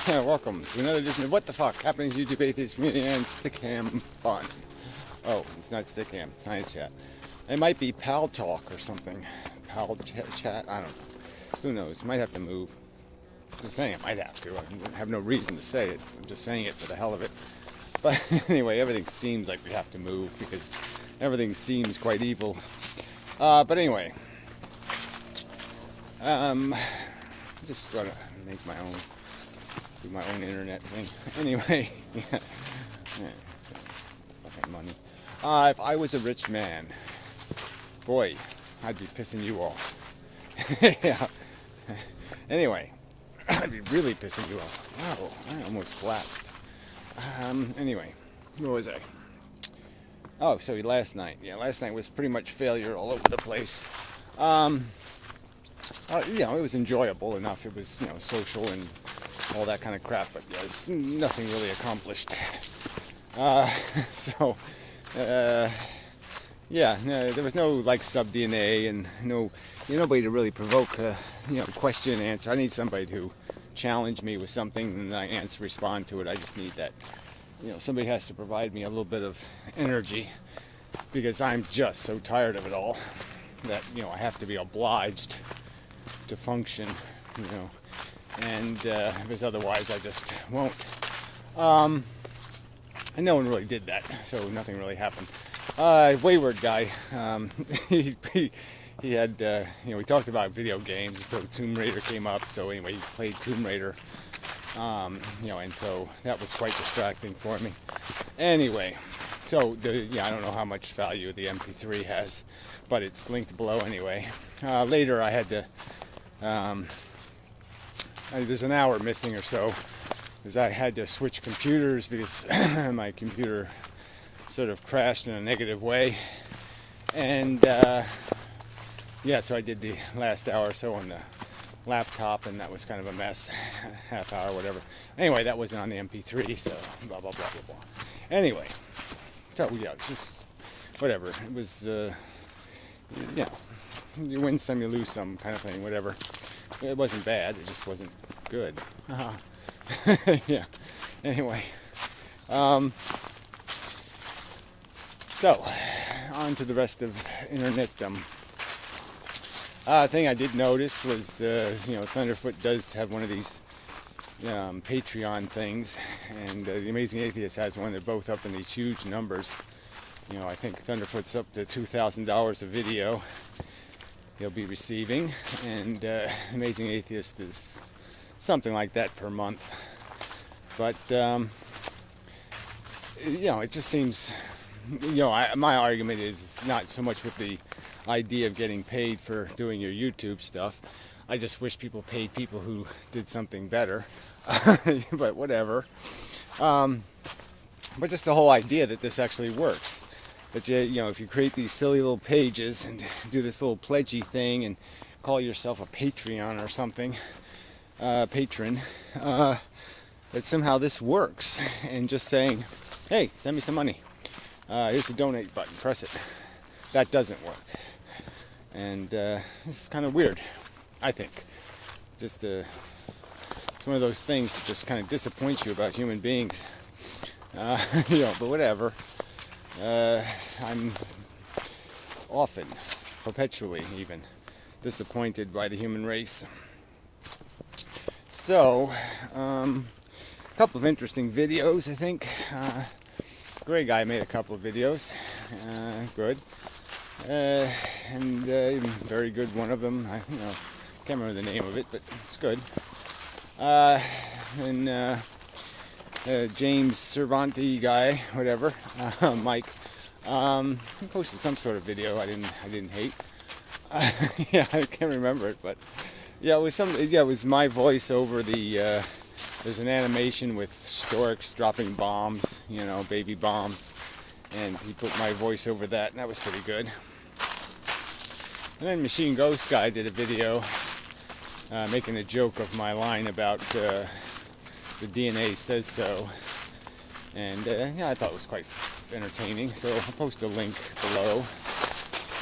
Welcome to another edition of What the Fuck Happenings YouTube Atheist Community and Stickam Fun. Oh, it's not Stickam, it's Science Chat. It might be Pal Talk or something. Pal Chat, I don't know. Who knows? Might have to move. I'm just saying it might have to. I have no reason to say it. I'm just saying it for the hell of it. But anyway, everything seems like we have to move because everything seems quite evil. But anyway, just trying to make my own. Do my own internet thing. Anyway, yeah. So, fucking money. If I was a rich man, boy, I'd be pissing you off. Yeah. Anyway, I'd be really pissing you off. Wow, I almost collapsed. Anyway, where was I? Oh, so last night. Yeah, last night was pretty much failure all over the place. You know, it was enjoyable enough. It was, you know, social and all that kind of crap, but yeah, it's nothing really accomplished. Yeah, no, there was no like sub DNA and nobody to really provoke a question and answer. I need somebody to challenge me with something and I respond to it. I just need that. Somebody has to provide me a little bit of energy because I'm just so tired of it all that I have to be obliged to function. And because otherwise I just won't. And no one really did that, so nothing really happened. Wayward guy, he had, we talked about video games, so Tomb Raider came up, so anyway, he played Tomb Raider, and so that was quite distracting for me. Anyway, so, I don't know how much value the MP3 has, but it's linked below anyway. Later I had to, there's an hour missing or so because I had to switch computers because my computer sort of crashed in a negative way, and so I did the last hour or so on the laptop, and that was kind of a mess. Half hour, whatever. Anyway, that wasn't on the MP3, so blah blah blah blah blah. Anyway, so yeah, it's just whatever. It was you win some, you lose some kind of thing, whatever. It wasn't bad, it just wasn't good. Yeah. Anyway. So, on to the rest of internetdom. Thing I did notice was, Thunderfoot does have one of these Patreon things, and The Amazing Atheist has one. They're both up in these huge numbers. I think Thunderfoot's up to $2,000 a video he'll be receiving, and Amazing Atheist is something like that per month. But it just seems, my argument is it's not so much with the idea of getting paid for doing your YouTube stuff. I just wish people paid people who did something better. But whatever. But just the whole idea that this actually works. That if you create these silly little pages and do this little pledgy thing and call yourself a Patreon or something, patron, that somehow this works. And just saying, hey, send me some money. Here's the donate button. Press it. That doesn't work. And this is kind of weird, I think. Just it's one of those things that just kind of disappoints you about human beings. But whatever. I'm often, perpetually even, disappointed by the human race. So, a couple of interesting videos, I think. Gray guy made a couple of videos. Good. And very good one of them. I can't remember the name of it, but it's good. And James Cervanti guy, whatever, Mike, he posted some sort of video I didn't hate. Yeah, I can't remember it, but yeah, it was my voice over the. There's an animation with storks dropping bombs, baby bombs, and he put my voice over that, and that was pretty good. And then Machine Ghost guy did a video making a joke of my line about the DNA says so, and I thought it was quite entertaining, so I'll post a link below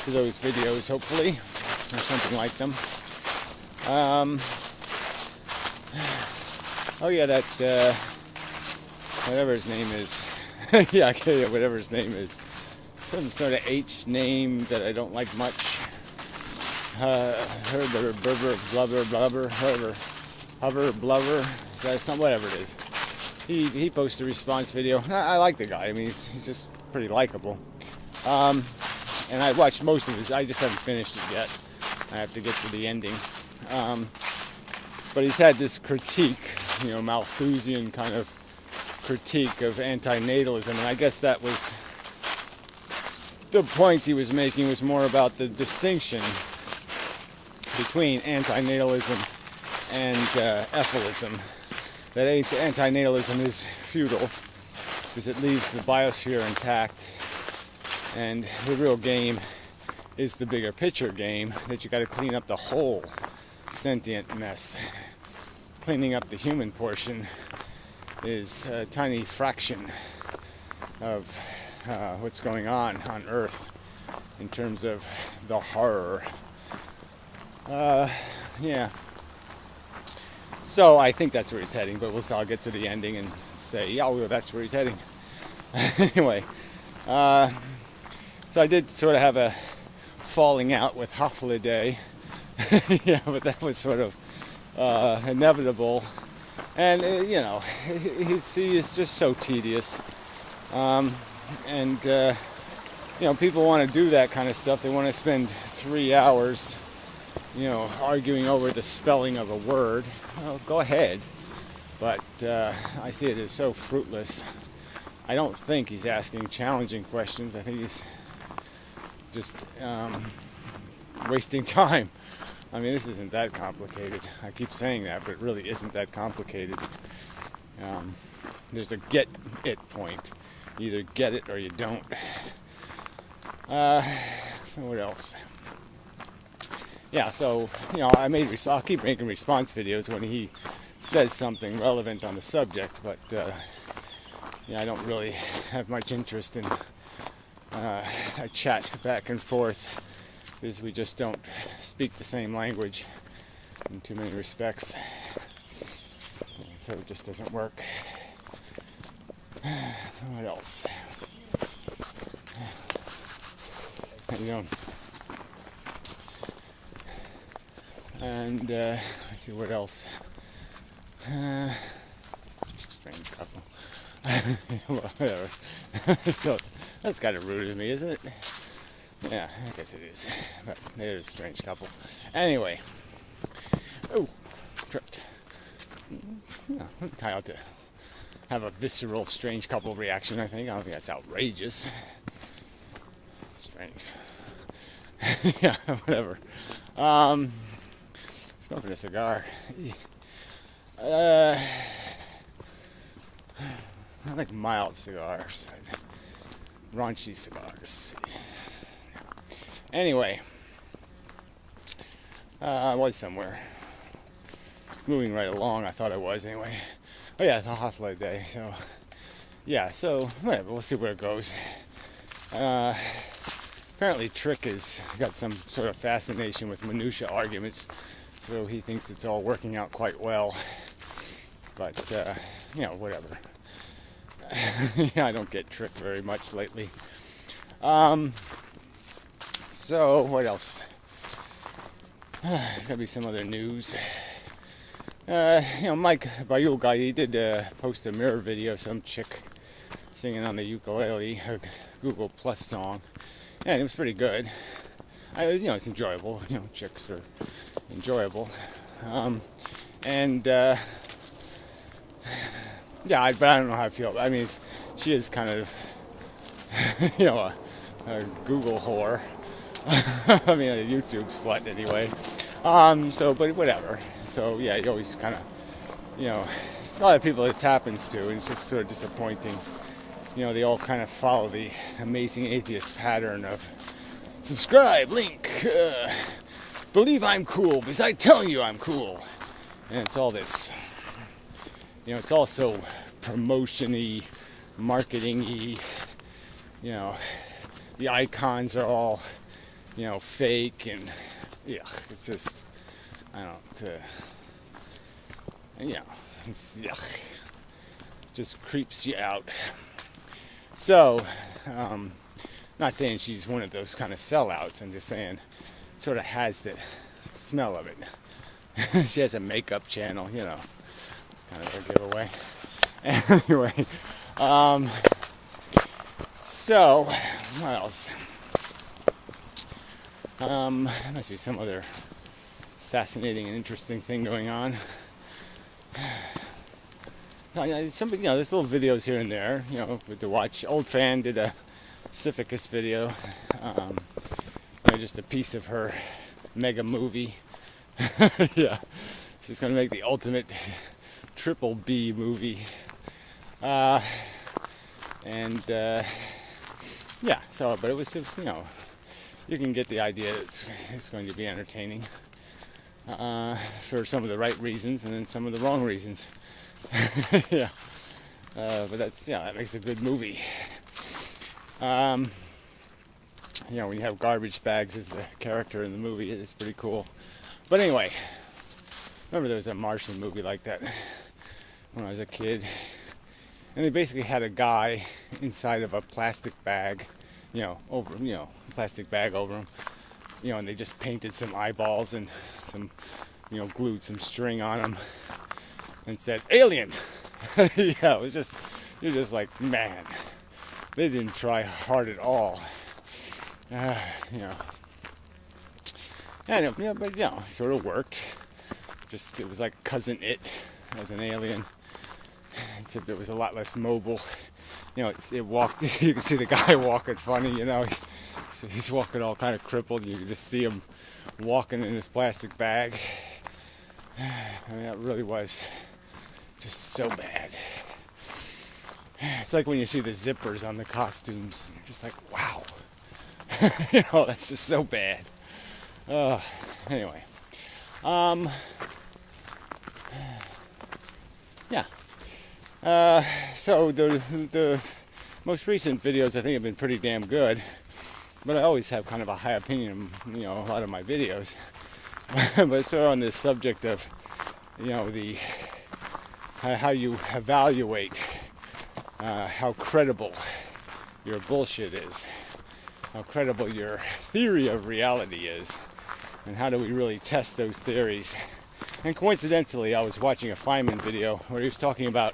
to those videos, hopefully, or something like them. Oh yeah, that whatever his name is. Yeah, okay, yeah, whatever his name is. Some sort of H name that I don't like much. Herber, Berber, Blubber, Blubber, Hover, Blubber. Is that something? Whatever it is. He posted a response video. I like the guy. I mean, he's just pretty likable. And I watched most of his. I just haven't finished it yet. I have to get to the ending. But he's had this critique, Malthusian kind of critique of antinatalism, and I guess that was the point he was making, was more about the distinction between antinatalism and ephilism. That antinatalism is futile because it leaves the biosphere intact, and the real game is the bigger picture game, that you got to clean up the whole sentient mess. Cleaning up the human portion is a tiny fraction of what's going on Earth in terms of the horror. Yeah. So I think that's where he's heading, but I'll get to the ending and say, yeah, well, that's where he's heading. Anyway, so I did sort of have a falling out with Hafliday. Yeah, but that was sort of inevitable. And, he is just so tedious. People want to do that kind of stuff. They want to spend 3 hours, arguing over the spelling of a word. Well, go ahead. But I see it as so fruitless. I don't think he's asking challenging questions. I think he's just wasting time. I mean, this isn't that complicated. I keep saying that, but it really isn't that complicated. There's a get it point. You either get it or you don't. So what else? Yeah, so, I'll keep making response videos when he says something relevant on the subject, but, I don't really have much interest in a chat back and forth, because we just don't speak the same language in too many respects. So it just doesn't work. What else? How you doing? And let's see what else. Strange couple. Well, whatever. That's kind of rude of me, isn't it? Yeah, I guess it is. But they're a strange couple. Anyway. Oh, tripped. Yeah, I'm entitled to have a visceral strange couple reaction, I think. I don't think that's outrageous. Strange. Yeah, whatever. Smoking a cigar. I like mild cigars. Raunchy cigars. Anyway, I was somewhere. Moving right along, I thought I was anyway. Oh yeah, it's a hot light day, so yeah, so whatever, we'll see where it goes. Apparently Trick has got some sort of fascination with minutia arguments, so he thinks it's all working out quite well. But, whatever. Yeah, I don't get Trick very much lately. So, what else? There's gotta be some other news. Mike Bayul guy, he did post a mirror video of some chick singing on the ukulele, a Google Plus song, and it was pretty good. It's enjoyable. Chicks are enjoyable, yeah, but I don't know how I feel. I mean, she is kind of, a Google whore. I mean, a YouTube slut anyway. But whatever. So yeah, you always kind of, it's a lot of people this happens to, and it's just sort of disappointing. They all kind of follow the amazing atheist pattern of subscribe, link, believe I'm cool because I tell you I'm cool, and it's all this. It's also promotion-y, marketing-y. The icons are all, fake, and yeah, it's just, I don't. And, you know, it's, yuck, just creeps you out. So, not saying she's one of those kind of sellouts. I'm just saying, sort of has the smell of it. She has a makeup channel, you know. It's kind of a giveaway. Anyway, so what else? There must be some other fascinating and interesting thing going on. Somebody, you know, there's little videos here and there, you know, to watch. Old Fan did a Sisyphus video, you know, just a piece of her mega movie. Yeah, she's gonna make the ultimate triple B movie. Yeah, so, but it was, you know, you can get the idea that it's going to be entertaining for some of the right reasons and then some of the wrong reasons. Yeah, but that's, yeah, that makes a good movie. You know, when you have garbage bags as the character in the movie, it's pretty cool. But anyway, remember there was a Martian movie like that when I was a kid, and they basically had a guy inside of a plastic bag, you know, over, you know, plastic bag over him, you know, and they just painted some eyeballs and some, you know, glued some string on him and said alien. Yeah, it was just, you're just like, man, they didn't try hard at all. You know, and yeah, but you know, it sort of worked. Just, it was like Cousin It as an alien, except it was a lot less mobile. You know, it walked. You can see the guy walking funny. You know, he's walking all kind of crippled. You can just see him walking in his plastic bag. I mean, that really was just so bad. It's like when you see the zippers on the costumes, and you're just like, wow. You know, that's just so bad. Anyway, yeah. So the most recent videos I think have been pretty damn good, but I always have kind of a high opinion of, you know, a lot of my videos. But sort of on this subject of, you know, the how you evaluate how credible your bullshit is, how credible your theory of reality is, and how do we really test those theories. And coincidentally, I was watching a Feynman video where he was talking about,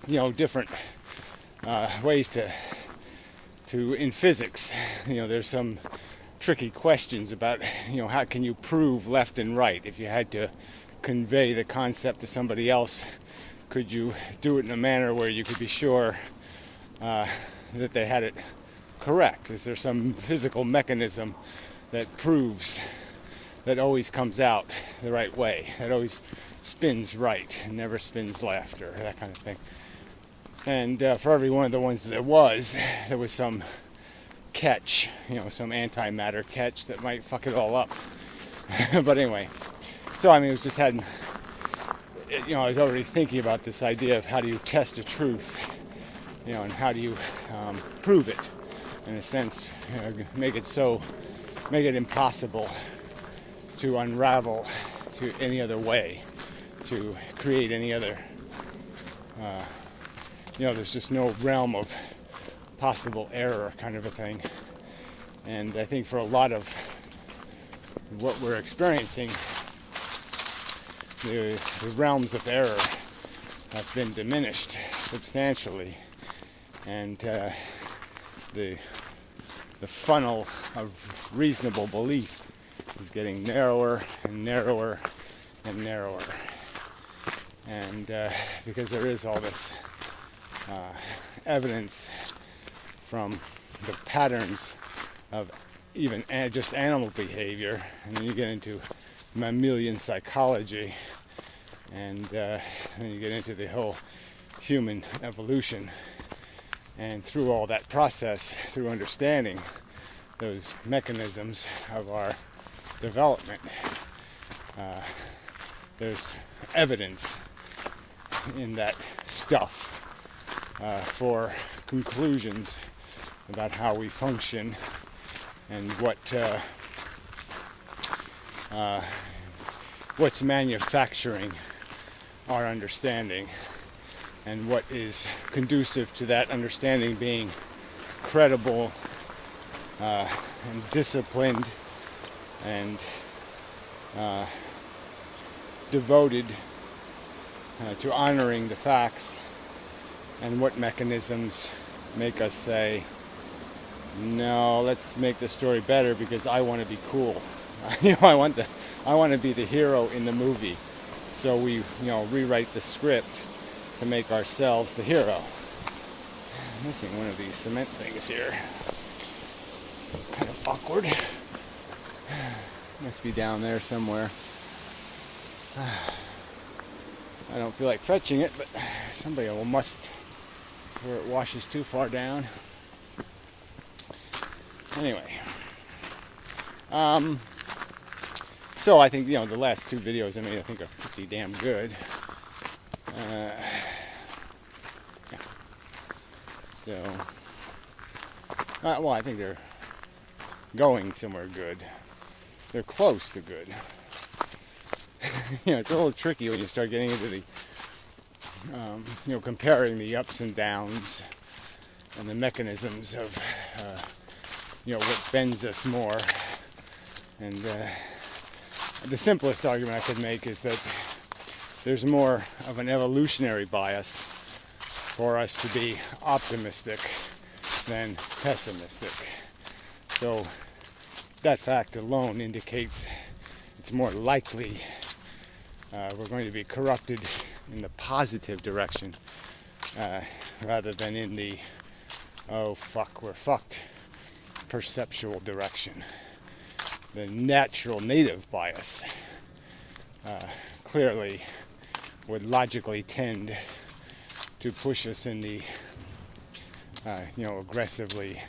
you know, different ways to in physics. You know, there's some tricky questions about, you know, how can you prove left and right? If you had to convey the concept to somebody else, could you do it in a manner where you could be sure that they had it correct? Is there some physical mechanism that proves, that always comes out the right way, that always spins right and never spins left, or that kind of thing? And for every one of the ones there was some catch, you know, some antimatter catch that might fuck it all up. But anyway, so I mean, it was just had, you know, I was already thinking about this idea of how do you test a truth, you know, and how do you prove it, in a sense, you know, make it impossible to unravel to any other way, to create any other, you know, there's just no realm of possible error, kind of a thing. And I think for a lot of what we're experiencing, the realms of error have been diminished substantially, and the funnel of reasonable belief is getting narrower and narrower and narrower. And because there is all this evidence from the patterns of even just animal behavior, and then you get into mammalian psychology, and then you get into the whole human evolution. And through all that process, through understanding those mechanisms of our development, there's evidence in that stuff for conclusions about how we function and what what's manufacturing our understanding, and what is conducive to that understanding being credible and disciplined and devoted to honoring the facts, and what mechanisms make us say, no, let's make the story better because I want to be cool. I want to be the hero in the movie. So we, rewrite the script to make ourselves the hero. I'm missing one of these cement things here. Kind of awkward. Must be down there somewhere. I don't feel like fetching it, but somebody must before it washes too far down. Anyway. So I think, the last two videos I made, I think are pretty damn good. Yeah. So, well, I think they're going somewhere good. They're close to good. It's a little tricky when you start getting into the, comparing the ups and downs and the mechanisms of, what bends us more. And the simplest argument I could make is that there's more of an evolutionary bias for us to be optimistic than pessimistic. So that fact alone indicates it's more likely we're going to be corrupted in the positive direction rather than in the, oh fuck, we're fucked perceptual direction. The natural native bias clearly would logically tend to push us in the, aggressively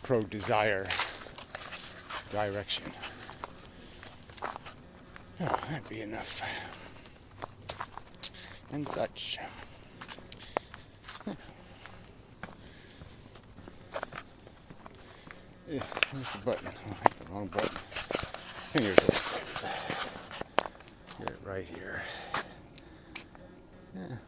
pro-desire direction. Oh, that'd be enough. And such. Yeah, where's the button? Oh, I hit the wrong button. Here's it. Get it right here. Yeah.